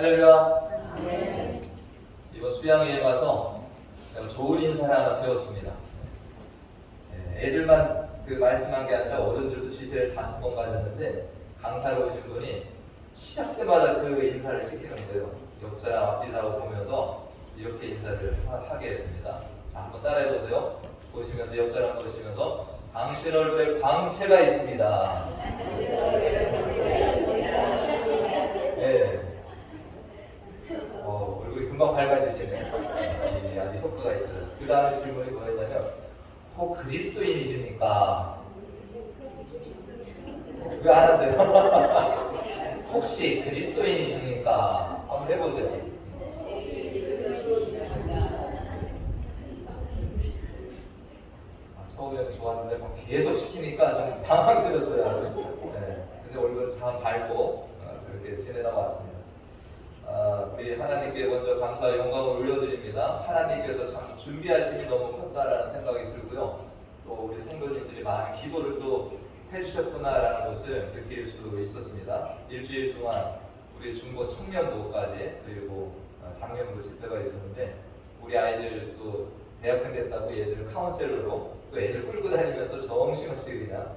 할렐루야. 이번 수양회에 가서 제가 좋은 인사를 하나 배웠습니다. 애들만 말씀한 게 아니라 어른들도 집회를 5번 가졌는데 강사로 오신 분이 시작 때마다 그 인사를 시키는 거예요. 옆사람 앞뒤라고 보면서 이렇게 인사를 하게 했습니다. 자, 한번 따라해 보세요. 보시면서 옆사람 보시면서 당신 얼굴에 광채가 있습니다. 네. 얼굴이 금방 밝아지시네. 아주 효과가 있어요. 그 다음에 질문이 뭐였냐면 혹 그리스도인이십니까? 왜 안 하세요? 혹시 그리스도인이십니까? 한번 해보세요. 처음에는 좋았는데 계속 시키니까 좀 당황스럽더라고요. 네. 근데 얼굴은 참 밝고 그렇게 지내다 왔습니다. 우리 하나님께 먼저 감사와 영광을 올려드립니다. 하나님께서 참 준비하심이 너무 컸다라는 생각이 들고요. 또 우리 성도님들이 많은 기도를 또 해주셨구나라는 것을 느낄 수 있었습니다. 일주일 동안 우리 중고 청년부까지 그리고 장년부 집회가 있었는데 우리 아이들 또 대학생 됐다고 얘들 카운셀러로 또 애들 끌고 다니면서 정신없이 그냥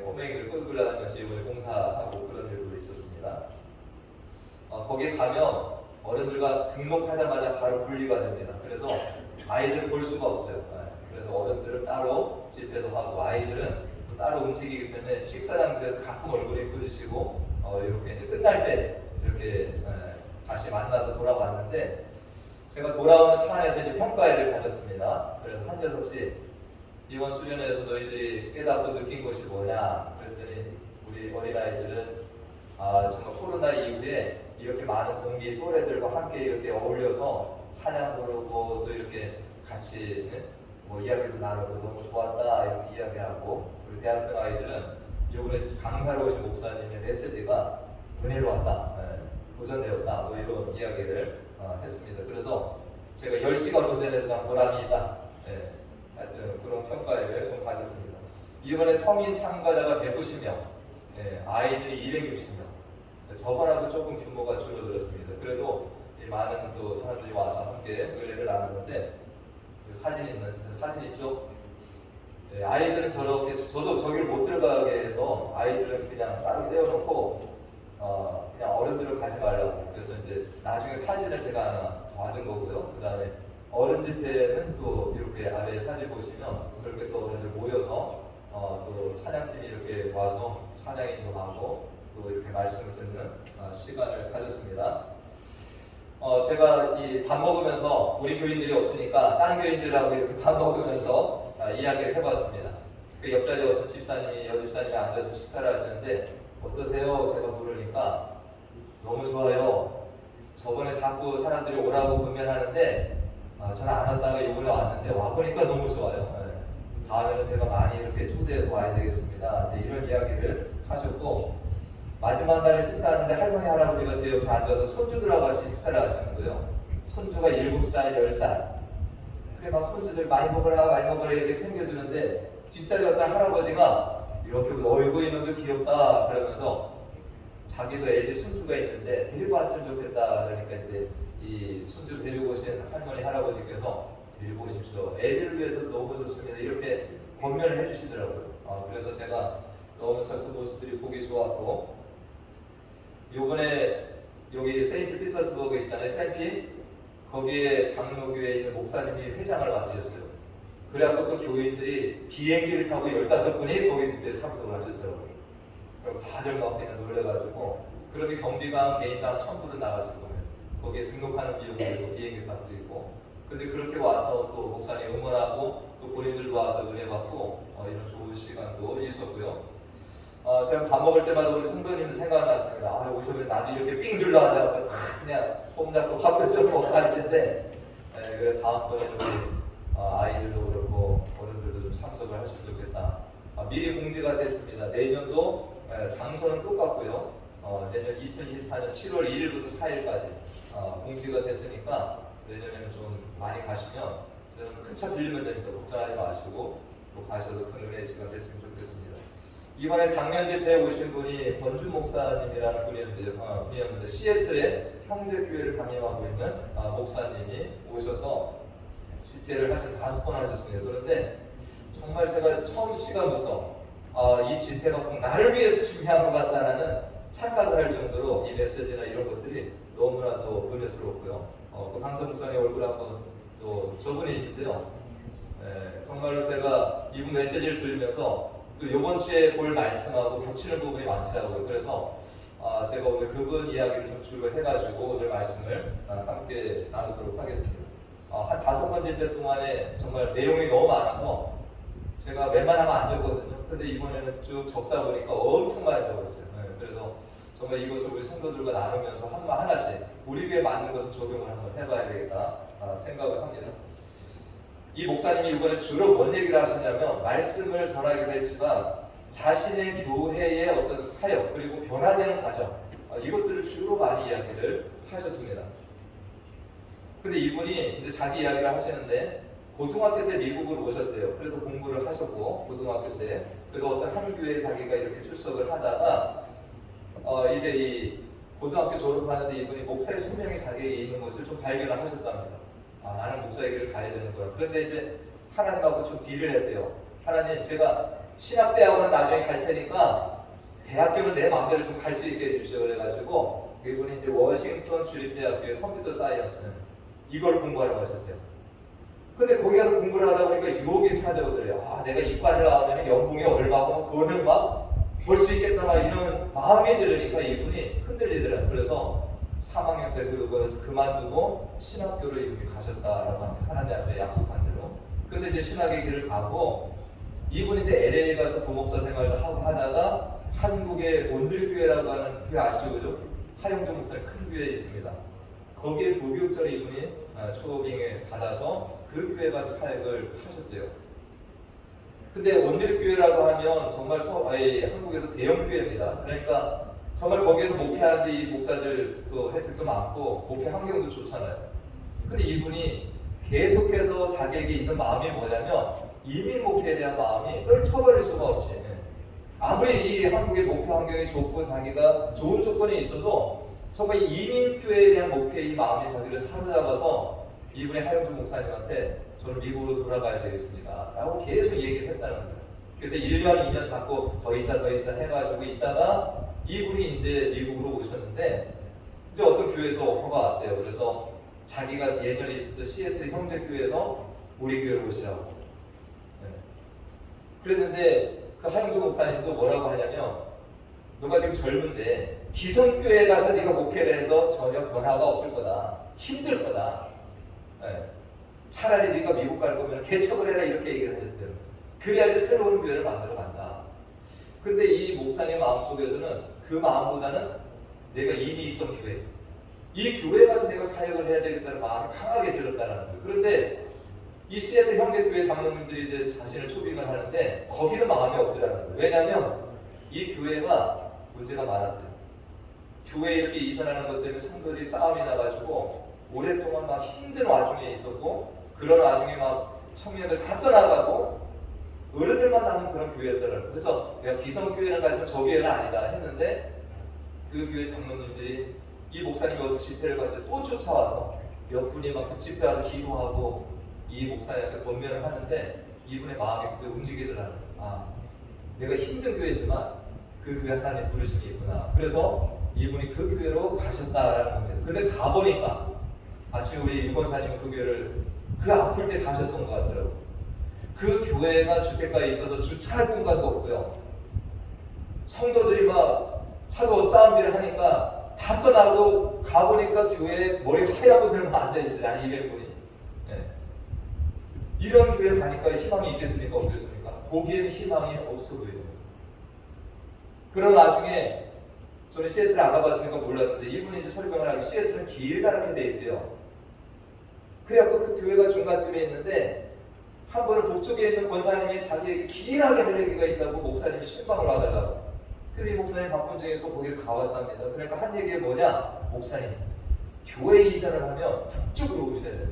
꼬맹이를 끌고 다니면서 우리 공사하고 그런 일도 있었습니다. 거기에 가면 어른들과 등록하자마자 바로 분리가 됩니다. 그래서 아이들을 볼 수가 없어요. 그래서 어른들은 따로 집회도 하고 아이들은 따로 움직이기 때문에 식사장에서 가끔 얼굴이 부딪히고 이렇게 이제 끝날 때 이렇게 다시 만나서 돌아왔는데 제가 돌아오는 차 안에서 이제 평가회를 가졌습니다. 그래서 한 녀석씩 이번 수련회에서 너희들이 깨닫고 느낀 것이 뭐냐 그랬더니 우리 어린아이들은 정말 코로나 이후에 이렇게 많은 동기 또래들과 함께 이렇게 어울려서 찬양 부르고 또 이렇게 같이 이야기도 나누고 너무 좋았다 이렇게 이야기하고 우리 대학생 아이들은 이번에 강사로 오신 목사님의 메시지가 은혜로웠다, 도전되었다 이런 이야기를 했습니다. 그래서 제가 10시간 운전해서 보람이 있다. 하여튼 그런 평가를 좀 받았습니다. 이번에 성인 참가자가 190명, 아이들이 260명. 저번하고 조금 규모가 줄어들었습니다. 그래도 많은 또 사람들이 와서 함께 은혜를 나누는데 사진 있죠? 아이들은 저렇게 저도 저기를 못 들어가게 해서 아이들은 그냥 따로 떼어놓고 그냥 어른들은 가지 말라고. 그래서 이제 나중에 사진을 제가 하나 받은 거고요. 그 다음에 어른 집회는 또 이렇게 아래 사진 보시면 그렇게 또 어른들 모여서 또 찬양팀이 이렇게 와서 찬양 인도하고 또 이렇게 말씀을 듣는 시간을 가졌습니다. 제가 이 밥 먹으면서 우리 교인들이 없으니까 딴 교인들하고 이렇게 밥 먹으면서 이야기를 해봤습니다. 그 옆자리에 어떤 여집사님이 앉아서 식사를 하시는데 어떠세요? 제가 물으니까 너무 좋아요. 저번에 자꾸 사람들이 오라고 분명하는데 저는 안 왔다가 이번에 왔는데 와보니까 너무 좋아요. 다음에는 제가 많이 이렇게 초대해서 와야 되겠습니다. 이제 이런 이야기를 하셨고 마지막 날에 식사하는데 할머니 할아버지가 제 옆에 앉아서 손주들하고 같이 식사를 하시는 거예요. 손주가 7살, 10살. 그래 막 손주들 많이 먹어라 이렇게 챙겨주는데 뒷자리 어떤 할아버지가 이렇게 어이구 이놈도 귀엽다 그러면서 자기도 애들 손주가 있는데 데리고 왔으면 좋겠다 그러니까 이제 이 손주 데리고 오신 할머니 할아버지께서 데리고 오십시오. 애들을 위해서 너무 좋습니다. 이렇게 권면을 해주시더라고요. 그래서 제가 너무 그 모습들이 보기 좋았고 요번에 여기 세인트 피터스버그 있잖아요. 샌피 거기에 장로교회에 있는 목사님이 회장을 맡으셨어요. 그래갖고 그 교인들이 비행기를 타고 15분이 거기 집회에 참석을 하셨더라고요. 그리고 다들 막 그냥 놀래가지고 그렇게 경비가 개인당 1,000불은 나갔을 거예요. 거기에 등록하는 비용도 있고 비행기 값도 있고 근데 그렇게 와서 또 목사님 응원하고 또 본인들도 와서 은혜 받고 이런 좋은 시간도 있었고요. 제가 밥 먹을 때마다 우리 성도님들 생각났습니다. 오시면 나도 이렇게 삥 둘러 앉아서 그냥 폼 잡고 밥도 좀 먹고 할 텐데 그래 다음번에는 우리 아이들도 그렇고 어른들도 좀 참석을 하시면 좋겠다. 미리 공지가 됐습니다. 내년도 장소는 똑같고요. 내년 2024년 7월 1일부터 4일까지 공지가 됐으니까 내년에는 좀 많이 가시면 저는 큰 차 빌리면 되니까 걱정하지 마시고 또 가셔도 큰 은혜의 시간 됐으면 좋겠습니다. 이번에 작년 집회에 오신 분이 권주 목사님이라는 분이었는데 시애틀에 형제교회를 담임하고 있는 목사님이 오셔서 집회를 하신 5번 하셨습니다. 그런데 정말 제가 처음 시간부터 이 집회가 꼭 나를 위해서 준비한 것 같다라는 착각을 할 정도로 이 메시지나 이런 것들이 너무나도 은혜스럽고요. 또 강서 목사님 얼굴 한번 또 저분이신데요. 정말로 제가 이분 메시지를 들으면서 또 이번 주에 볼 말씀하고 겹치는 부분이 많더라고요. 그래서 제가 오늘 그분 이야기를 좀 주로 해가지고 오늘 말씀을 함께 나누도록 하겠습니다. 한 5번 집회 동안에 정말 내용이 너무 많아서 제가 웬만하면 안 적거든요. 근데 이번에는 쭉 적다 보니까 엄청 많이 적었어요. 그래서 정말 이것을 우리 성도들과 나누면서 한말 하나씩 우리 귀에 맞는 것을 적용을 한번 해봐야 되겠다 생각을 합니다. 이 목사님이 이번에 주로 뭔 얘기를 하셨냐면 말씀을 전하기도 했지만 자신의 교회의 어떤 사역 그리고 변화되는 과정 이것들을 주로 많이 이야기를 하셨습니다. 근데 이분이 이제 자기 이야기를 하시는데 고등학교 때 미국으로 오셨대요. 그래서 공부를 하셨고 고등학교 때 그래서 어떤 한 교회에 자기가 이렇게 출석을 하다가 이제 이 고등학교 졸업하는데 이분이 목사의 소명이 자기에게 있는 것을 좀 발견을 하셨답니다. 나는 목사의 길을 가야 되는 거야. 그런데 이제 하나님하고 좀 딜을 했대요. 하나님, 제가 신학대학원은 나중에 갈 테니까 대학교는 내 마음대로 좀 갈 수 있게 해주시오. 그래가지고 이분이 이제 워싱턴 주립대학교의 컴퓨터 사이언스는 이걸 공부하라고 하셨대요. 근데 거기 가서 공부를 하다 보니까 유혹이 찾아오더래요. 내가 이과를 나오면 연봉이 얼마고 돈을 막 벌 수 있겠다 막 이런 마음이 들으니까 이분이 흔들리더라고요. 그래서 3학년 때 그걸 그만두고 신학교를 이분이 가셨다라고 합니다. 하나님 앞에 약속한 대로. 그래서 이제 신학의 길을 가고 이분이 이제 LA 가서 부목사 생활도 하고 하다가 한국의 온들교회라고 하는 교회 아시죠? 그죠? 하영종 목사님 큰 교회에 있습니다. 거기에 부교육자를 이분이 초빙에 받아서 그 교회에 가서 사역을 하셨대요. 근데 온누리교회라고 하면 정말 한국에서 대형 교회입니다. 그러니까 정말 거기에서 목회하는데 이 목사들도 혜택도 많고 목회 환경도 좋잖아요. 근데 이분이 계속해서 자기에게 있는 마음이 뭐냐면 이민 목회에 대한 마음이 떨쳐버릴 수가 없이 아무리 이 한국의 목회 환경이 좋고 자기가 좋은 조건이 있어도 정말 이 이민교회에 대한 목회의 마음이 자기를 사로잡아서 이분의 하영주 목사님한테 저는 미국으로 돌아가야 되겠습니다 라고 계속 얘기를 했다는 거예요. 그래서 1년, 2년 자꾸 더 있자 해가지고 있다가 이분이 이제 미국으로 오셨는데 이제 어떤 교회에서 오퍼가 왔대요. 그래서 자기가 예전에 있었던 시애틀 형제교회에서 우리 교회로 오시라고. 그랬는데 그 하영주 목사님도 뭐라고 하냐면 너가 지금 젊은데 기성교회 가서 네가 목회를 해서 전혀 변화가 없을 거다. 힘들 거다. 차라리 네가 미국 갈 거면 개척을 해라 이렇게 얘기를 하셨대요. 그래야지 새로운 교회를 만들어 간다. 근데 이 목사님 마음속에서는 그 마음보다는 내가 이미 있던 교회, 이 교회에 가서 내가 사역을 해야 되겠다는 마음이 강하게 들었다는 거예요. 그런데 이 시애틀 형제교회 장로님들이 이제 자신을 초빙을 하는데 거기는 마음이 없더라는 거예요. 왜냐하면 이 교회가 문제가 많았대요. 교회에 이렇게 이사하는 것 때문에 성도들이 싸움이 나가지고 오랫동안 막 힘든 와중에 있었고 그런 와중에 막 청년들 다 떠나가고 어른들만 남은 그런 교회였더라고요. 그래서 내가 기성교회를 가지고 저 교회는 아니다 했는데 그 교회 장로님들이 이 목사님이 어디 집회를 갔는데 또 쫓아와서 몇 분이 막 그 집회 와서 기도하고 이 목사님한테 권면을 하는데 이분의 마음이 그때 움직이더라고요. 내가 힘든 교회지만 그 교회 하나님 부르심이 있구나. 그래서 이분이 그 교회로 가셨다라는 겁니다. 근데 가보니까 마치 우리 유권사님 그 교회를 그 아플 때 가셨던 것 같더라고요. 그 교회가 주택가에 있어서 주차할 공간도 없고요. 성도들이 막 하도 싸움질을 하니까 다 떠나고 가보니까 교회에 머리 하얀 분들만 앉아있더래. 한 200분이. 이런 교회 가니까 희망이 있겠습니까? 없겠습니까? 보기에는 희망이 없어 보여요. 그런 와중에 저는 시애틀을 안 가봤으니까 몰랐는데 이분이 이제 설명을 하기 시애틀은 길다랗게 돼 있대요. 그래갖고 그 교회가 중간쯤에 있는데 한 번은 북쪽에 있는 권사님이 자기에게 길하게 할 얘기가 있다고 목사님이 신방을 와달라고. 그래서 이 목사님 바쁜 중에 또 거기를 가왔답니다. 그러니까 한 얘기가 뭐냐? 목사님, 교회 이사를 하면 북쪽으로 오셔야 돼요.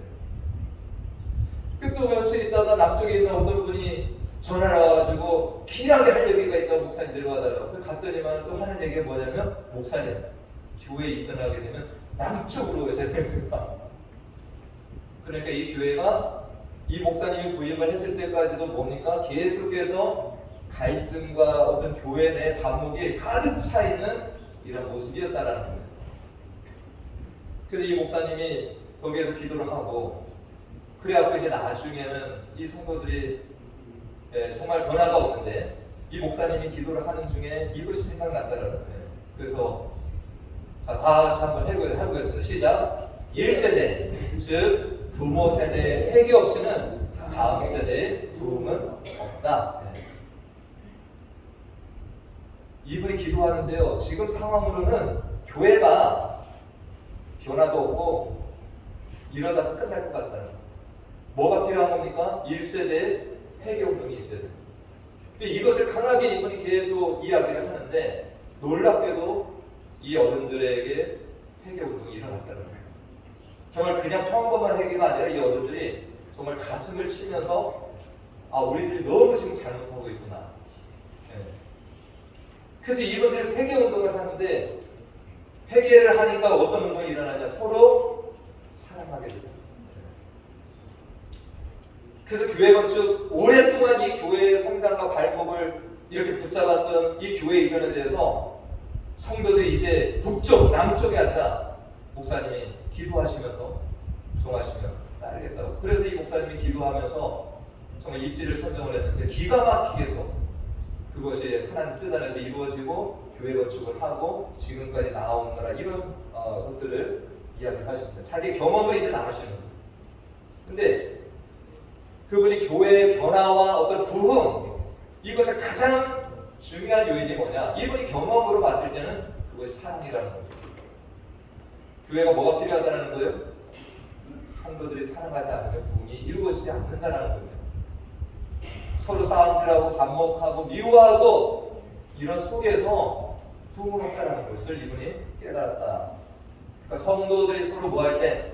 또 며칠 있다가 남쪽에 있는 어떤 분이 전화를 와가지고 길하게 할 얘기가 있다고 목사님 내려와달라고. 갔더니만 또 하는 얘기가 뭐냐면 목사님, 교회 이전하게 되면 남쪽으로 오셔야 됩니다. 그러니까 이 교회가 이 목사님이 부임을 했을 때까지도 뭡니까? 계속해서 갈등과 어떤 교회 내 반목이 가득 차 있는 이런 모습이었다라는 겁니다. 그래서 이 목사님이 거기에서 기도를 하고 그래갖고 이제 나중에는 이 성도들이 정말 변화가 없는데 이 목사님이 기도를 하는 중에 이것이 생각났다라는 거예요. 그래서 자, 다 같이 한번 해보겠습니다. 시작. 1세대, 즉 부모 세대의 회개 없이는 다음 세대의 부흥은 없다. 이분이 기도하는데요. 지금 상황으로는 교회가 변화도 없고 이러다가 끝날 것 같다는 거예요. 뭐가 필요한 겁니까? 1세대의 회개 운동이 있어야 돼요. 이것을 강하게 이분이 계속 이야기를 하는데 놀랍게도 이 어른들에게 회개 운동이 일어났다는 거예요. 정말 그냥 평범한 회개가 아니라 이 어른들이 정말 가슴을 치면서 아, 우리들이 너무 지금 잘못하고 있구나. 그래서 이분들이 회개 운동을 하는데 회개를 하니까 어떤 운동이 일어나냐? 서로 사랑하게 됩니다. 그래서 교회 건축 오랫동안 이 교회의 성당과 발목을 이렇게 붙잡았던 이 교회 이전에 대해서 성도들이 이제 북쪽, 남쪽이 아니라 목사님이 기도하시면서 정하시면 따르겠다고. 그래서 이 목사님이 기도하면서 정말 입지를 선정을 했는데 기가 막히게도 그것이 하나님 뜻 안에서 이루어지고 교회 건축을 하고 지금까지 나온 거라 이런 것들을 이야기하셨습니다. 자기 경험을 이제 나누시는 거예요. 근데 그분이 교회의 변화와 어떤 부흥 이것의 가장 중요한 요인이 뭐냐? 이분이 경험으로 봤을 때는 그것이 사랑이라는 거예요. 교회가 뭐가 필요하다는 거예요? 성도들이 사랑하지 않으면 부흥이 이루어지지 않는다는 거예요. 서로 싸움질하고 반목하고 미워하고 이런 속에서 부흥은 없다는 것을 이분이 깨달았다. 그러니까 성도들이 서로 뭐 할 때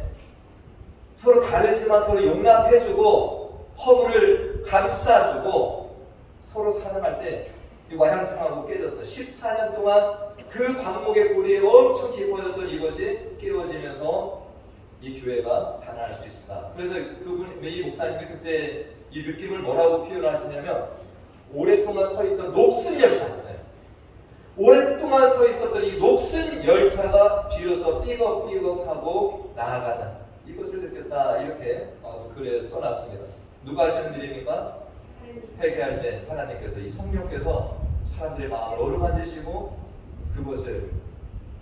서로 다르지만 서로 용납해주고 허물을 감싸주고 서로 사랑할 때 이 와장창하고 깨졌다. 14년 동안 그 반목의 불이 엄청 깊어졌던 이것이 깨어지면서 이 교회가 자라날 수 있다. 그래서 이 목사님이 그때 이 느낌을 뭐라고 표현하시냐면 오랫동안 서 있던 녹슨 열차, 오랫동안 서 있었던 이 녹슨 열차가 비로소 삐걱삐걱하고 나아가는 이것을 느꼈다. 이렇게 글에 써놨습니다. 누가 하시는 일입니까? 회개할 때 하나님께서 이 성령께서 사람들의 마음을 어루만지시고 그것을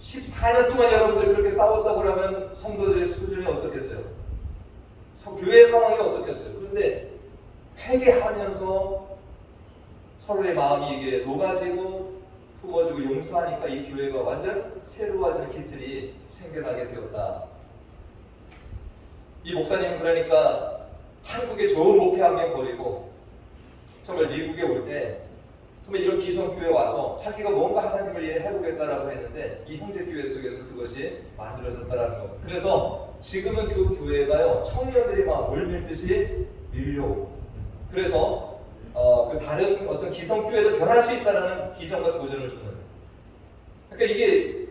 14년 동안 여러분들 그렇게 싸웠다고 하면 성도들의 수준이 어떻겠어요? 교회의 상황이 어떻겠어요? 그런데 회개하면서 서로의 마음이 이게 녹아지고 품어주고 용서하니까 이 교회가 완전 새로워지는 기틀이 생겨나게 되었다. 이 목사님은 그러니까 한국에 좋은 목회 한 명 버리고 정말 미국에 올 때 정말 이런 기성교회 와서 자기가 뭔가 하나님을 일을 해보겠다라고 했는데 이 형제교회 속에서 그것이 만들어졌다라는 거. 그래서 지금은 그 교회가요 청년들이 막 물밀듯이 밀려오고 그래서 그 다른 어떤 기성교회도 변할 수 있다라는 비전과 도전을 주는. 그러니까 이게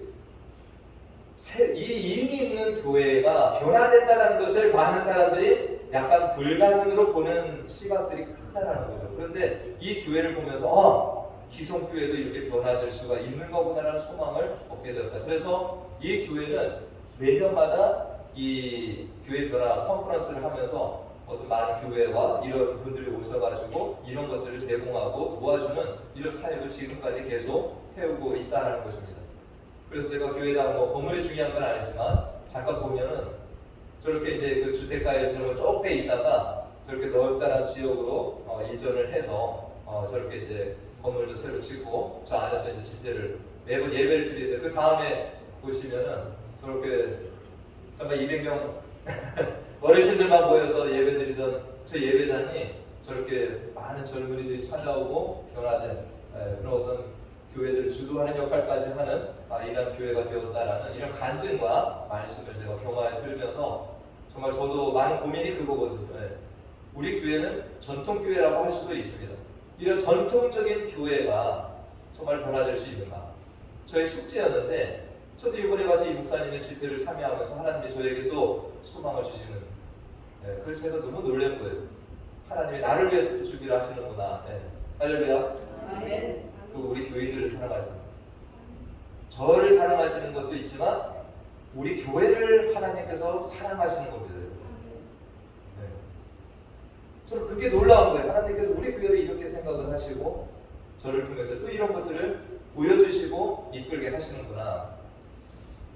이미 있는 교회가 변화됐다라는 것을 많은 사람들이 약간 불가능으로 보는 시각들이 크다라는 거죠. 그런데 이 교회를 보면서 기성교회도 이렇게 변화될 수가 있는 거구나라는 소망을 얻게 되었다. 그래서 이 교회는 매년마다 이 교회 변화 컨퍼런스를 하면서 어떤 많은 교회와 이런 분들이 오셔가지고 이런 것들을 제공하고 도와주는 이런 사역을 지금까지 계속 해오고 있다는 것입니다. 그래서 제가 교회당 건물이 중요한 건 아니지만 잠깐 보면은 저렇게 이제 그 주택가에서 좁게 있다가 저렇게 넓다란 지역으로 이전을 해서 저렇게 이제 건물도 새로 짓고 저 안에서 이제 집회를 매번 예배를 드리는데 그 다음에 보시면은 저렇게 정말 200명 어르신들만 모여서 예배드리던 저 예배당이 저렇게 많은 젊은이들이 찾아오고 변화된 그런 어떤 교회들을 주도하는 역할까지 하는 이런 교회가 되었다라는 이런 간증과 말씀을 제가 경화에 들으면서 정말 저도 많은 고민이 그거거든요. 우리 교회는 전통교회라고 할 수도 있습니다. 이런 전통적인 교회가 정말 변화될 수 있는가? 저의 숙제였는데 저도 이번에 가서 이 목사님의 집회를 참여하면서 하나님이 저에게 또 소망을 주시는, 그래서 제가 너무 놀란 거예요. 하나님이 나를 위해서 또 준비를 하시는구나. 할렐루야. 또 우리 교인들을 사랑하시는, 저를 사랑하시는 것도 있지만 우리 교회를 하나님께서 사랑하시는 겁니다. 저는 그게 놀라운 거예요. 하나님께서 우리 교회를 이렇게 생각을 하시고 저를 통해서 또 이런 것들을 보여주시고 이끌게 하시는구나.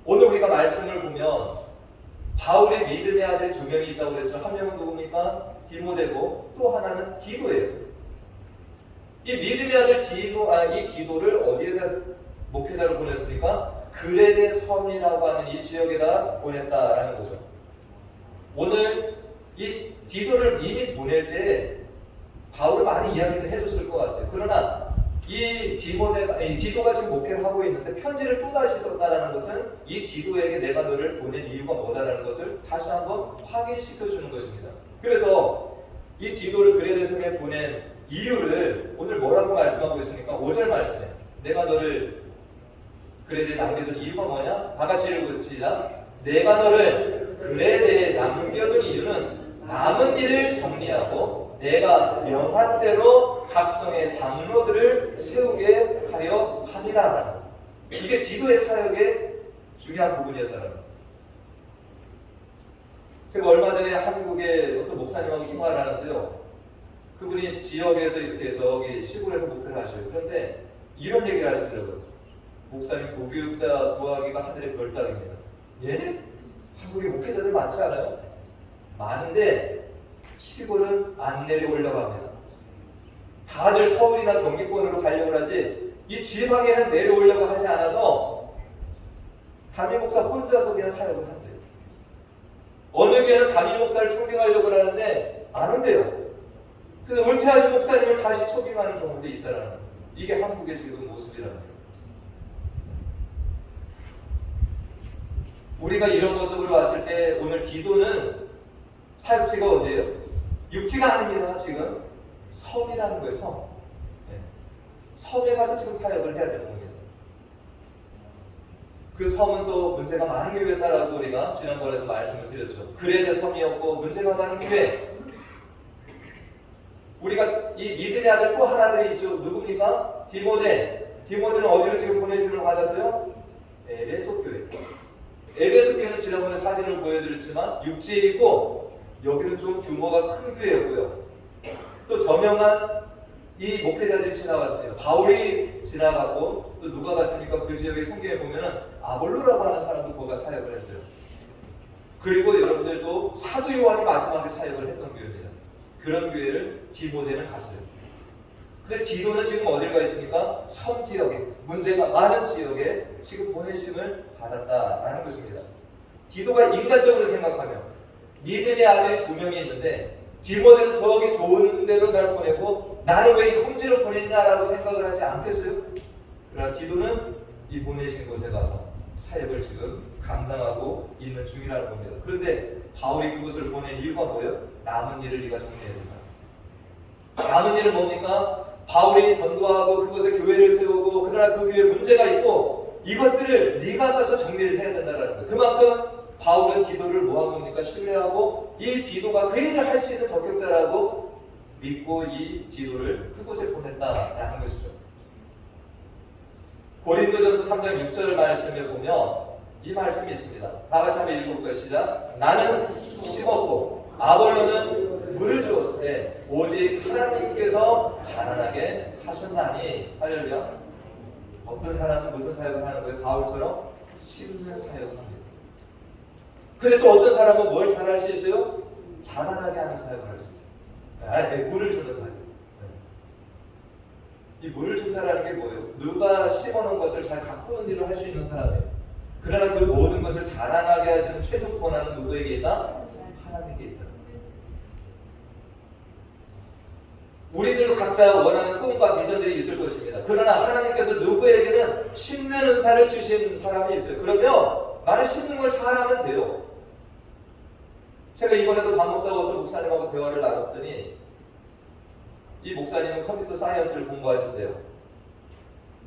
오늘 우리가 말씀을 보면 바울의 믿음의 아들 두 명이 있다고 그랬죠. 한 명은 누굽니까? 디모데고 또 하나는 디도예요. 이 믿음의 아들 이 디도를 어디에다 목회자로 보냈습니까? 그레데 섬이라고 하는 이 지역에다 보냈다라는 거죠. 오늘 이 디도를 이미 보낼 때 바울이 많이 이야기를 해줬을 것 같아요. 그러나 이 디도가 지금 목회를 하고 있는데 편지를 또다시 썼다라는 것은 이 디도에게 내가 너를 보낸 이유가 뭐다라는 것을 다시 한번 확인시켜 주는 것입니다. 그래서 이 디도를 그레데 섬에 보낸 이유를 오늘 뭐라고 말씀하고 있습니까? 5절 말씀에 내가 너를 그레데에 남겨둔 이유가 뭐냐? 다 같이 읽어보시죠. 내가 너를 그레데에 남겨둔 이유는 남은 일을 정리하고 내가 명한 대로 각성의 장로들을 세우게 하려 합니다. 이게 디도의 사역의 중요한 부분이었다는 거예요. 제가 얼마 전에 한국의 어떤 목사님하고 통화를 하는데요. 그분이 지역에서 이렇게 저기 시골에서 목회를 하셔요. 그런데 이런 얘기를 하시더라고요. 목사님 고교육자 구하기가 하늘의 별따기입니다. 예? 한국에 목회자들 많지 않아요? 많은데 시골은 안 내려오려고 합니다. 다들 서울이나 경기권으로 가려고 하지 이 지방에는 내려오려고 하지 않아서 담임 목사 혼자서 그냥 사역을 한대요. 어느 교회는 담임 목사를 초빙하려고 하는데 안 온대요. 그래서 은퇴하신 목사님을 다시 초빙하는 경우도 있다라는 거예요. 이게 한국의 지금 모습이라는 거예요. 우리가 이런 모습으로 왔을 때 오늘 디도는 사역지가 어디예요? 육지가 아닙니다. 지금 섬이라는 거예요. 섬. 섬에 가서 지금 사역을 해야 되는 겁니다. 그 섬은 또 문제가 많은 교회다라고 우리가 지난번에도 말씀을 드렸죠. 그레데 섬이었고 문제가 많은 교회. 우리가 이 믿음의 아들 또 하나들이 있죠. 누굽니까? 디모데. 디모데는 어디로 지금 보내심을 받았어요? 에베소 교회. 에베소 교회는 지난번에 사진을 보여드렸지만 육지에 있고 여기는 좀 규모가 큰 교회였고요. 또 저명한 이 목회자들이 지나갔습니다. 바울이 지나갔고 또 누가 갔습니까? 그 지역의 성경에 보면은 아볼로라고 하는 사람도 거기가 사역을 했어요. 그리고 여러분들도 사도 요한이 마지막에 사역을 했던 교회입니다. 그런 교회를 디모데는 갔어요. 근데 디도는 지금 어딜 가 있습니까? 섬 지역에, 문제가 많은 지역에 지금 보내심을 받았다라는 것입니다. 디도가 인간적으로 생각하면 믿음의 아들이 두 명이 있는데 디모데는 저기 좋은 데로 날 보내고 나는 왜 이 험지로 보냈냐라고 생각을 하지 않겠어요? 그러나 디도는 이 보내신 곳에 가서 사역을 지금 감당하고 있는 중이라는 겁니다. 그런데 바울이 그곳을 보낸 이유가 뭐예요? 남은 일을 네가 정리해야 된다. 남은 일은 뭡니까? 바울이 전도하고 그곳에 교회를 세우고 그러나 그 교회에 문제가 있고 이것들을 네가 가서 정리를 해야 된다는 거예요. 그만큼 바울은 디도를 뭐한 겁니까? 신뢰하고 이 디도가 그 일을 할 수 있는 적격자라고 믿고 이 디도를 그곳에 보냈다라는 것이죠. 고린도전서 3장 6절 말씀에 보면 이 말씀이 있습니다. 다 같이 한번 읽어볼까요? 시작. 나는 심었고 아볼로는 물을 주었을 때 오직 하나님께서 자라나게 하셨나니. 할렐루야. 어떤 사람은 무슨 사역을 하는 거예요? 바울처럼 심는 사역을 합니다. 근데 또 어떤 사람은 뭘 잘할 수 있어요? 자라나게 하는 사역을 할 수 있어요. 물을 주는 사역. 이 물을 준다라는 게 뭐예요? 누가 심어놓은 것을 잘 가꾸는 일을 할 수 있는 사람이에요. 그러나 그 모든 것을 자라나게 하시는 최종 권한은 누구에게 있다? 하나님께 있다. 우리들도 각자 원하는 꿈과 비전들이 있을 것입니다. 그러나 하나님께서 누구에게는 심는 은사를 주신 사람이 있어요. 그러면 나는 심는 걸 잘하면 돼요. 제가 이번에도 밥 먹다가 어떤 목사님하고 대화를 나눴더니 이 목사님은 컴퓨터 사이언스를 공부하셨대요.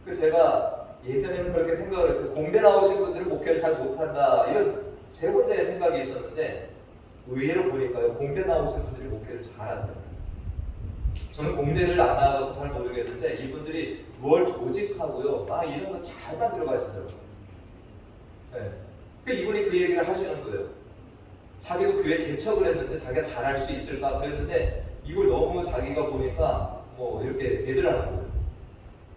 그래서 제가 예전에는 그렇게 생각을 했고 공대 나오신 분들은 목회를 잘 못한다 이런 제 혼자의 생각이 있었는데 의외로 보니까요 공대 나오신 분들이 목회를 잘하세요. 저는 공대를 안 나가고 잘 모르겠는데 이분들이 뭘 조직하고요 이런 거 잘 만들어 가시더라고요. 네. 그 이분이 그 얘기를 하시는 거예요. 자기도 교회 개척을 했는데 자기가 잘할 수 있을까 그랬는데 이걸 너무 자기가 보니까 뭐 이렇게 되더라는 거예요.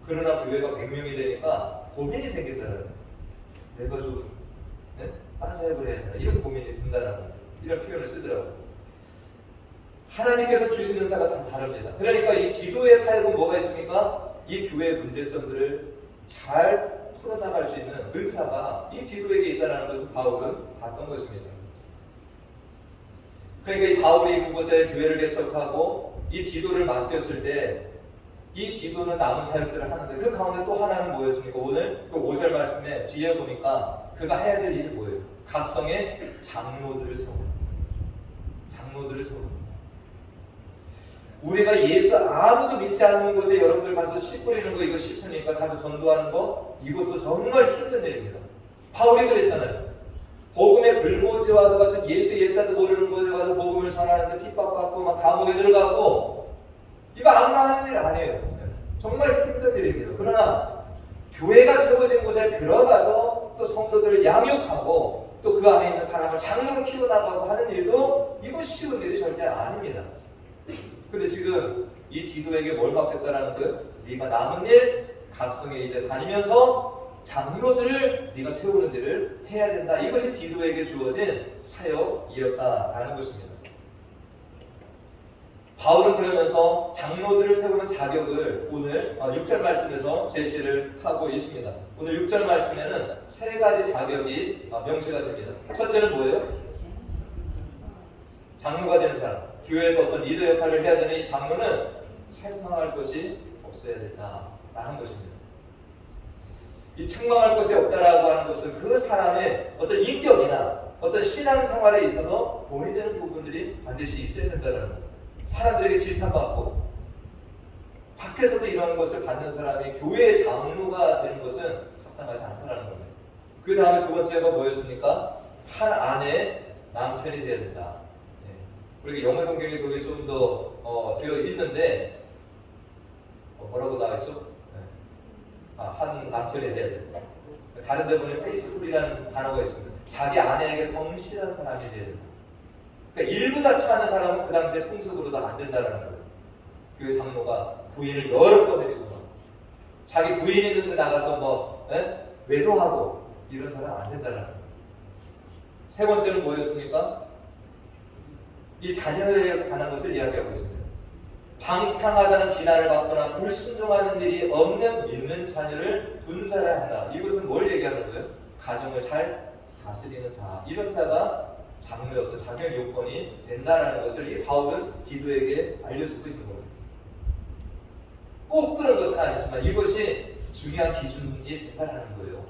그러나 교회가 100명이 되니까 고민이 생긴다는 거예요. 내가 좀 빠져야 그래야 되나 이런 고민이 든다는 거예요. 이런 표현을 쓰더라고요. 하나님께서 주신 은사가 다 다릅니다. 그러니까 이 기도의 사역은 뭐가 있습니까? 이 교회의 문제점들을 잘 풀어나갈 수 있는 은사가 이 기도에게 있다는 것을 바울은 봤던 것입니다. 그러니까 이 바울이 그곳에 교회를 개척하고 이 기도를 맡겼을 때 이 기도는 남은 사역들을 하는데 그 가운데 또 하나는 뭐였습니까? 오늘 그 5절 말씀에 뒤에 보니까 그가 해야 될 일이 뭐예요? 각성의 장로들을 세우는 장로들을 세우는 우리가 예수 아무도 믿지 않는 곳에 여러분들 가서 씨 뿌리는 거 이거 쉽습니까? 가서 전도하는 거 이것도 정말 힘든 일입니다. 바울이 그랬잖아요. 복음의 불모지와도 같은 예수 예자도 모르는 곳에 가서 복음을 전하는데 핍박받고 막 감옥에 들어가고 이거 아무나 하는 일 아니에요. 정말 힘든 일입니다. 그러나 교회가 세워진 곳에 들어가서 또 성도들을 양육하고 또 그 안에 있는 사람을 장로로 키워나가고 하는 일도 이거 쉬운 일이 절대 아닙니다. 근데 지금 이 디도에게 뭘 맡겼다라는 거예요? 네가 남은 일 각성에 이제 다니면서 장로들을 네가 세우는 일을 해야 된다. 이것이 디도에게 주어진 사역이었다라는 것입니다. 바울은 그러면서 장로들을 세우는 자격을 오늘 6절 말씀에서 제시를 하고 있습니다. 오늘 6절 말씀에는 세 가지 자격이 명시가 됩니다. 첫째는 뭐예요? 장로가 되는 사람. 교회에서 어떤 리더 역할을 해야 되는 이 장로는 책망할 것이 없어야 된다라는 것입니다. 이 책망할 것이 없다라고 하는 것은 그 사람의 어떤 인격이나 어떤 신앙생활에 있어서 본이 되는 부분들이 반드시 있어야 된다는 거예요. 사람들에게 질타받고 밖에서도 이런 것을 받는 사람이 교회의 장로가 되는 것은 합당하지 않다는 겁니다. 그 다음에 두 번째가 뭐였습니까? 한 아내 남편이 되어야 된다. 우리가 영어 성경에 속에 좀 더 되어 있는데 뭐라고 나와있죠? 한 남편이 되어야 된다. 다른 데 보면 페이스풀이라는 단어가 있습니다. 자기 아내에게 성실한 사람이 되어야 된다. 그러니까 일부 다치하는 사람은 그 당시에 풍습으로도 안 된다는 거예요. 교회 장로가 부인을 여러 번 해리고 자기 부인 있는데 나가서 외도하고 이런 사람 안 된다는 거예요. 세 번째는 뭐였습니까? 이 자녀에 관한 것을 이야기하고 있습니다. 방탕하다는 비난을 받거나 불순종하는 일이 없는 믿는 자녀를 둔자라 한다. 이것은 뭘 얘기하는 거예요? 가정을 잘 다스리는 자. 이런 자가 장로의 어떤 자격 요건이 된다는 것을 이 바울은 디도에게 알려주고 있는 겁니다. 꼭 그런 것은 아니지만 이것이 중요한 기준이 된다는 거예요.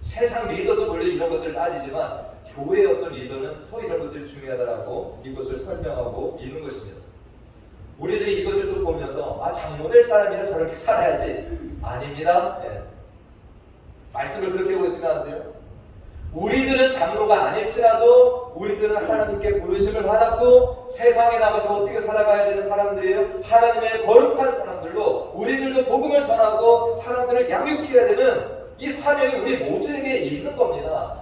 세상 리더도 물론 이런 것들을 따지지만 교회의 어떤 리더는 더 이런 것들이 중요하다라고 이것을 설명하고 있는 것입니다. 우리들이 이것을 또 보면서 장로 될 사람이라 저렇게 살아야지. 아닙니다. 말씀을 그렇게 보시면 안 돼요. 우리들은 장로가 아닐지라도 우리들은 하나님께 부르심을 받았고 세상에 나가서 어떻게 살아가야 되는 사람들이에요. 하나님의 거룩한 사람들로 우리들도 복음을 전하고 사람들을 양육해야 되는 이 사명이 우리 모두에게 있는 겁니다.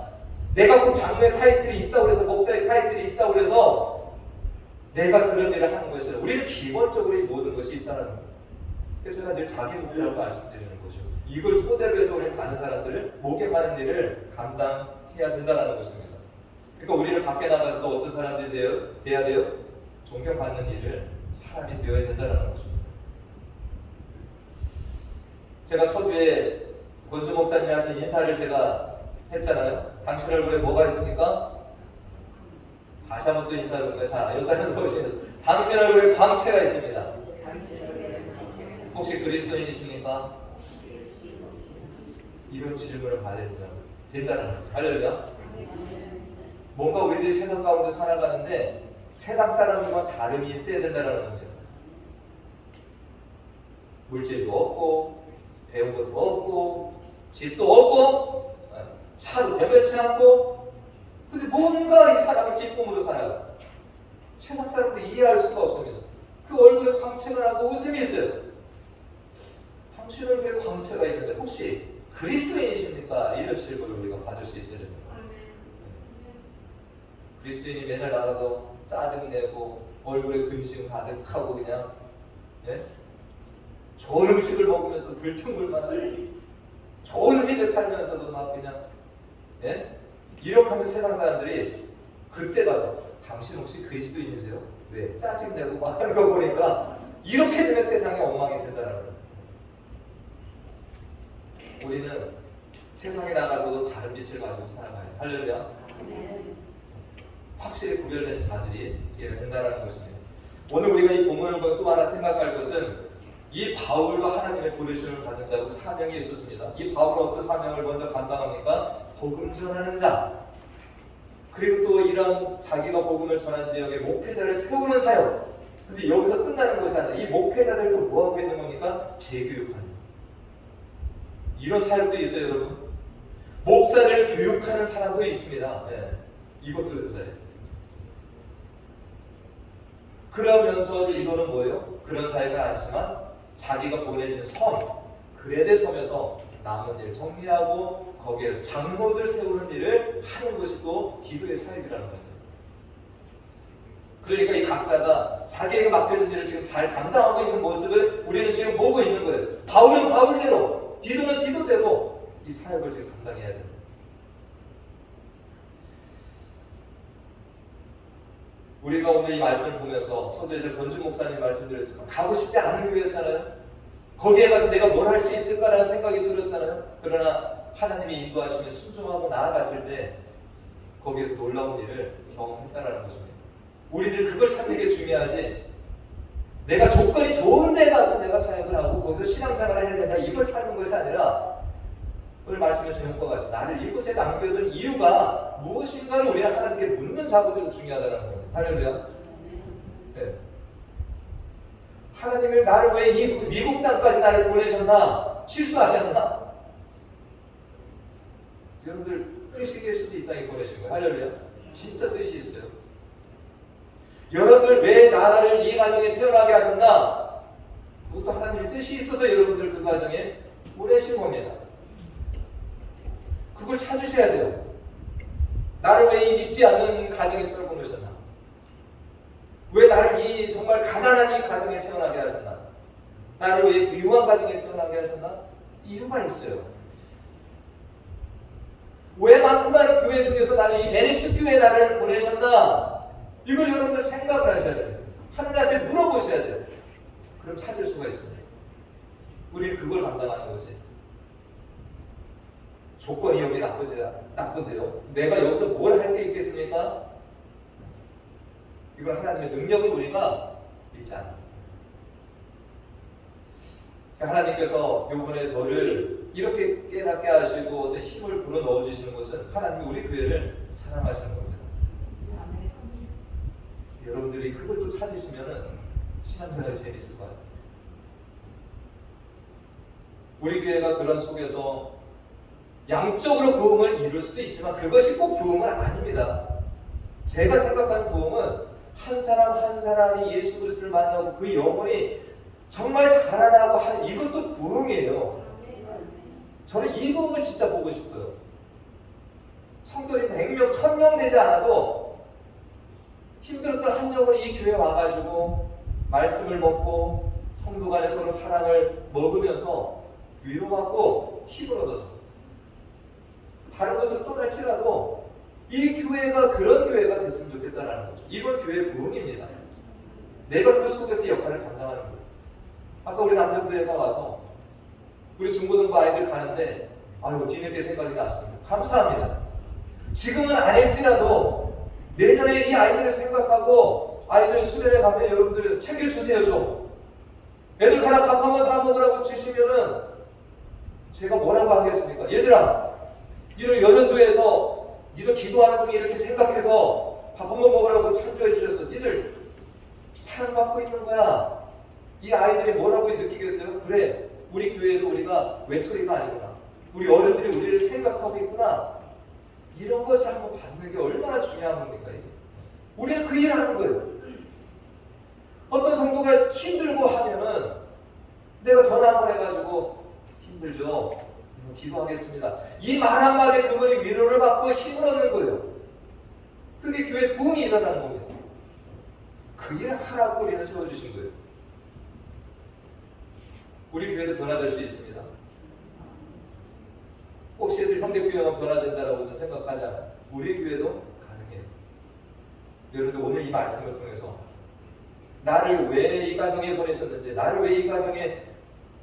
내가 꼭 장로의 타이틀이 있다고 해서 목사의 타이틀이 있다고 해서 내가 그런 일을 하는 것이 아니라 우리는 기본적으로 이 모든 것이 있다는 거예요. 그래서 제가 늘 자기 목표라고 말씀드리는 거죠. 이걸 토대로 해서 우리 많은 사람들을 목에 많은 일을 감당해야 된다는 것입니다. 그러니까 우리를 밖에 나가서도 어떤 사람들이 돼야 돼요? 존경받는 일을 사람이 되어야 된다는 것입니다. 제가 서두에 권주 목사님이 하신 인사를 제가 했잖아요. 당신 얼굴에 뭐가 있습니까? 다시 한번 또 인사를 해볼까요? 자, 여자는 보시면 당신 얼굴에 광채가 있습니다. 혹시 그리스도인이십니까? 이런 질문을 받아야 된다는 거예요. 할렐루야. 뭔가 우리들이 세상 가운데 살아가는데 세상 사람들과 다름이 있어야 된다는 겁니다. 물질도 없고 배운 것도 없고 집도 없고 차도 변변치 않고, 근데 뭔가 이 사람이 기쁨으로 살아요. 세상 사람들이 이해할 수가 없습니다. 그 얼굴에 광채가 나고 웃음이 있어요. 당신 얼굴에 광채가 있는데 혹시 그리스도인이십니까? 이런 질문을 우리가 받을 수 있어야 됩니다. 그리스도인이 맨날 나가서 짜증내고 얼굴에 근심 가득하고 그냥 좋은 음식을 먹으면서 불평불만하고 좋은 집에 살면서도 막 그냥 이렇게 하면 세상 사람들이 그때 가서 당신 혹시 그리스도인이세요? 왜? 짜증내고 막 하는 거 보니까 이렇게 되면 세상이 엉망이 된다는 거예요. 우리는 세상에 나가서도 다른 빛을 가지고 살아가요. 할렐루야. 확실히 구별된 자들이 이해가 된다는 것입니다. 오늘 우리가 이 본문을 보고 또 하나 생각할 것은 이 바울과 하나님의 부르심을 받은 자고 사명이 있었습니다. 이 바울은 어떤 사명을 먼저 감당합니까? 복음 전하는 자. 그리고 또 이런 자기가 복음을 전한 지역에 목회자를 세우는 사역. 근데 여기서 끝나는 것이 아니라 이 목회자들도 뭐하고 있는 겁니까? 재교육하는. 이런 사역도 있어요, 여러분. 목사를 교육하는 사람도 있습니다. 이것도 있어요. 그러면서 지도는 뭐예요? 그런 사역은 아니지만 자기가 보내진 섬, 그레데 섬에서 남은 일 정리하고 거기에서 장로들 세우는 일을 하는 것이 또 디도의 사역이라는 거죠. 그러니까 이 각자가 자기에게 맡겨진 일을 지금 잘 감당하고 있는 모습을 우리는 지금 보고 있는 거예요. 바울은 바울대로, 디도는 디도대로 이 사역을 지금 감당해야 됩니다. 우리가 오늘 이 말씀을 보면서 서두에서 권준 목사님 말씀드렸지만 가고 싶지 않은 교회였잖아요. 거기에 가서 내가 뭘 할 수 있을까라는 생각이 들었잖아요. 그러나 하나님이 인도하시며 순종하고 나아갔을 때 거기에서 놀라운 일을 경험했다라는 것입니다. 우리들 그걸 찾는 게 중요하지, 내가 조건이 좋은 데 가서 내가 사역을 하고 거기서 신앙생활을 해야 된다 이걸 찾는 것이 아니라 오늘 말씀의 제목과 같이 나를 이곳에 남겨둔 이유가 무엇인가를 우리가 하나님께 묻는 작업이 중요하다는 겁니다. 할렐루야. 네. 하나님이 나를 왜 이 미국 땅까지 나를 보내셨나? 실수하지 않나? 여러분들 뜻이 계셔서 이 땅에 보내신 거예요. 할렐루야. 진짜 뜻이 있어요. 여러분들 왜 나를 이 가정에 태어나게 하셨나? 그것도 하나님의 뜻이 있어서 여러분들 그 가정에 보내신 겁니다. 그걸 찾으셔야 돼요. 나를 왜 이 믿지 않는 가정에 떨어보내셨나? 왜 나를 이 정말 가난한 이 가정에 태어나게 하셨나? 나를 왜 부유한 가정에 태어나게 하셨나? 이유가 있어요. 왜 많고 많은 교회 중에서 나를 이 메리스 교회에 나를 보내셨나? 이걸 여러분들 생각을 하셔야 돼요. 하나님 앞에 물어보셔야 돼요. 그럼 찾을 수가 있습니다. 우리는 그걸 감당하는 거지. 조건이 여기 나쁘대요. 내가 여기서 뭘 할 게 있겠습니까? 이건 하나님의 능력을 우리가 믿지 않아요. 하나님께서 이번에 저를 이렇게 깨닫게 하시고 어떤 힘을 불어넣어 주시는 것은 하나님이 우리 교회를 사랑하시는 겁니다. 여러분들이 그걸 또 찾으시면 신앙생활이 재밌을 거예요. 우리 교회가 그런 속에서 양적으로 부흥을 이룰 수도 있지만 그것이 꼭 부흥은 아닙니다. 제가 생각하는 부흥은 한 사람 한 사람이 예수 그리스도를 만나고 그 영혼이 정말 자라나고 하는 이것도 부흥이에요. 저는 이 부흥을 진짜 보고 싶어요. 성도님 100명, 1000명 되지 않아도 힘들었던 한 영혼이 이 교회에 와가지고 말씀을 먹고 성도 간에 서로 사랑을 먹으면서 위로받고 힘을 얻어서 다른 곳으로 떠날지라도 이 교회가 그런 교회가 됐으면 좋겠다는 거죠. 이건 교회의 부흥입니다. 내가 그 속에서 역할을 감당하는 거예요. 아까 우리 남자교회가 와서 우리 중고등부 아이들 가는데 아이고 뒤늦게 생각이 났습니다. 감사합니다. 지금은 아닐지라도 내년에 이 아이들을 생각하고 아이들 수련회 가면 여러분들 챙겨주세요 좀. 애들 가라 밥 한번 사 먹으라고 주시면은 제가 뭐라고 하겠습니까? 얘들아 니들 여전도에서 니들 기도하는 중에 이렇게 생각해서 밥 한번 먹으라고 창조해 주셔서 니들 사랑받고 있는 거야. 이 아이들이 뭐라고 느끼겠어요? 그래 우리 교회에서 우리가 외톨이가 아니구나. 우리 어른들이 우리를 생각하고 있구나. 이런 것을 한번 받는 게 얼마나 중요한 겁니까? 이게. 우리는 그 일을 하는 거예요. 어떤 성도가 힘들고 하면은 내가 전화 한번 해가지고 힘들죠? 기도하겠습니다. 이 말 한마디에 그분이 위로를 받고 힘을 얻는 거예요. 그게 교회 부흥이 일어나는 겁니다. 그 일을 하라고 우리는 세워주신 거예요. 우리 교회도 변화될 수 있습니다. 혹시 애들 형제교회만 변화된다라고 생각하지 않아요. 우리 교회도 가능해요. 여러분들 오늘 이 말씀을 통해서 나를 왜 이 가정에 보내셨는지, 나를 왜 이 가정에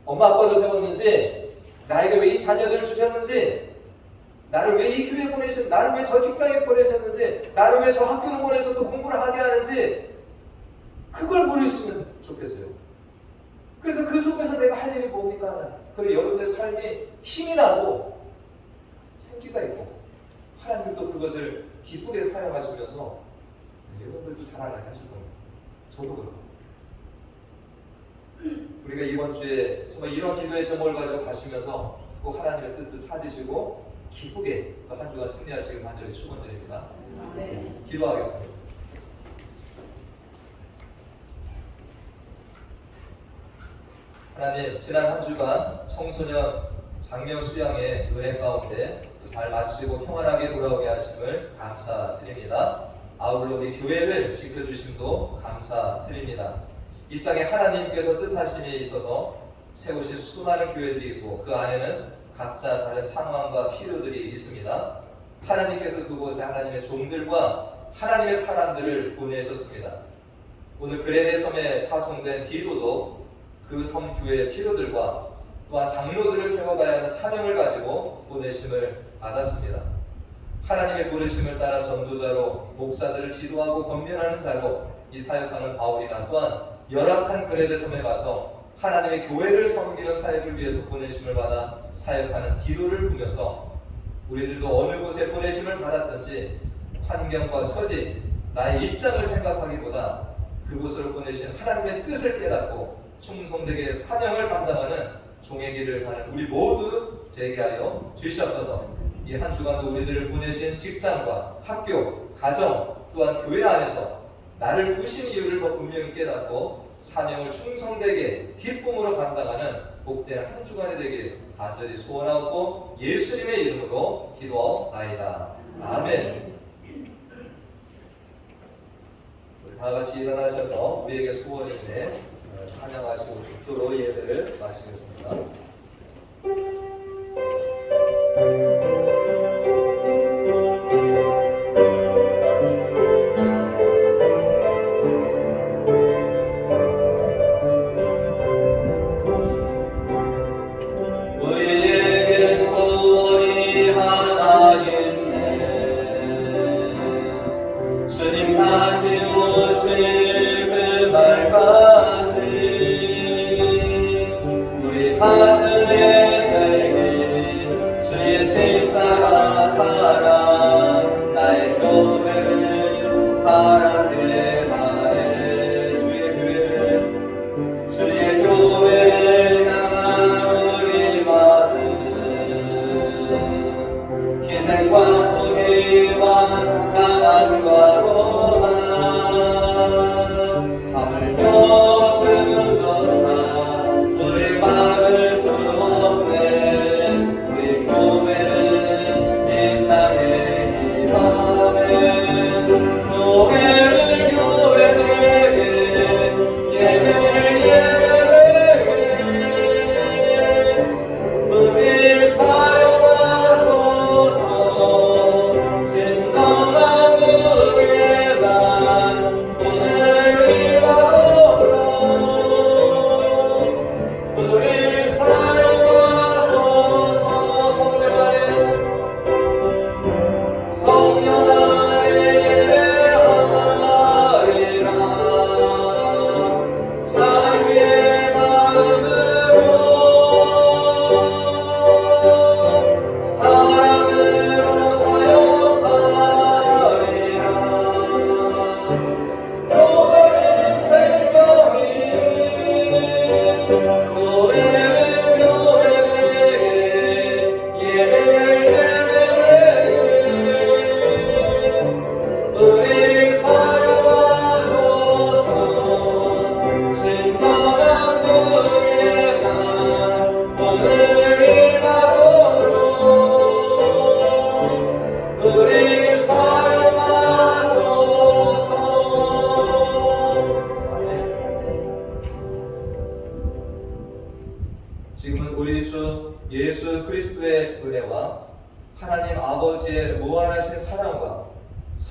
엄마 아빠를 세웠는지, 나에게 왜 이 자녀들을 주셨는지, 나를 왜 이 교회에 보내셨는지, 나를 왜 저 직장에 보내셨는지, 나를 왜 저 학교를 보내서 또 공부를 하게 하는지, 그걸 모르시면 좋겠어요. 그래서 그 속에서 내가 할 일이 뭡니까? 그리고 여러분의 삶이 힘이 나고 생기가 있고 하나님도 그것을 기쁘게 사용하시면서 여러분들도 살아나게 하실 겁니다. 저도 그렇고. 우리가 이번 주에 정말 이런 기도의 제목을 가지고 가시면서 꼭 하나님의 뜻을 찾으시고 기쁘게 한 주간 승리하시길 간절히 축원드립니다. 기도하겠습니다. 하나님, 지난 한 주간 청소년 장명 수양의 은혜 가운데 잘 마치고 평안하게 돌아오게 하심을 감사드립니다. 아울러 우리 교회를 지켜주심도 감사드립니다. 이 땅에 하나님께서 뜻하심에 있어서 세우신 수많은 교회들이 있고 그 안에는 각자 다른 상황과 필요들이 있습니다. 하나님께서 그곳에 하나님의 종들과 하나님의 사람들을 보내셨습니다. 오늘 그레네 섬에 파송된 디도도 그 섬 교회의 필요들과 또한 장로들을 세워가야 하는 사명을 가지고 보내심을 받았습니다. 하나님의 부르심을 따라 전도자로 목사들을 지도하고 권면하는 자로 이 사역하는 바울이나 또한 열악한 그레네 섬에 가서 하나님의 교회를 섬기는 사역을 위해서 보내심을 받아 사역하는 디도를 보면서 우리들도 어느 곳에 보내심을 받았든지 환경과 처지, 나의 입장을 생각하기보다 그곳으로 보내신 하나님의 뜻을 깨닫고 충성되게 사명을 감당하는 종의 길을 가는 우리 모두 되게 하여 주시옵소서. 이 한 주간도 우리들을 보내신 직장과 학교, 가정 또한 교회 안에서 나를 두신 이유를 더 분명히 깨닫고 사명을 충성되게 기쁨으로 감당하는 복된 한 주간이 되길 간절히 소원하고 예수님의 이름으로 기도하옵나이다. 아멘. 우리 다 같이 일어나셔서 우리에게 소원 있네 찬양하시고 축도로 예배를 마치겠습니다. 우리에게 소원이 하나 있네. 주님 다시 오실 그날까지 우리 가슴에 새긴 주의 십자가 사랑, 나의 교회를 사랑해 말해. 주의 교회를 향한 우리 마음, 희생과 포기와 가난과 고난, 하물며 죽음조차 우리 막을 수 없네. 우리 교회는 이 땅의 희망을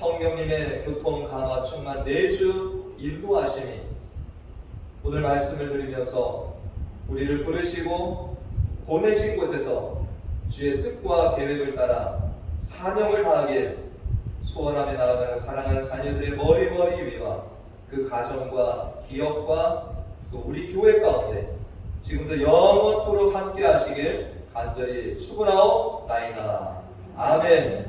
성령님의 교통 강화 충만 내주 인도하심이 오늘 말씀을 들으면서 우리를 부르시고 보내신 곳에서 주의 뜻과 계획을 따라 사명을 다하게 소원하며 나아가는 사랑하는 자녀들의 머리머리 위와 그 가정과 기업과 또 우리 교회 가운데 지금도 영원토록 함께 하시길 간절히 축원하옵나이다. 아멘.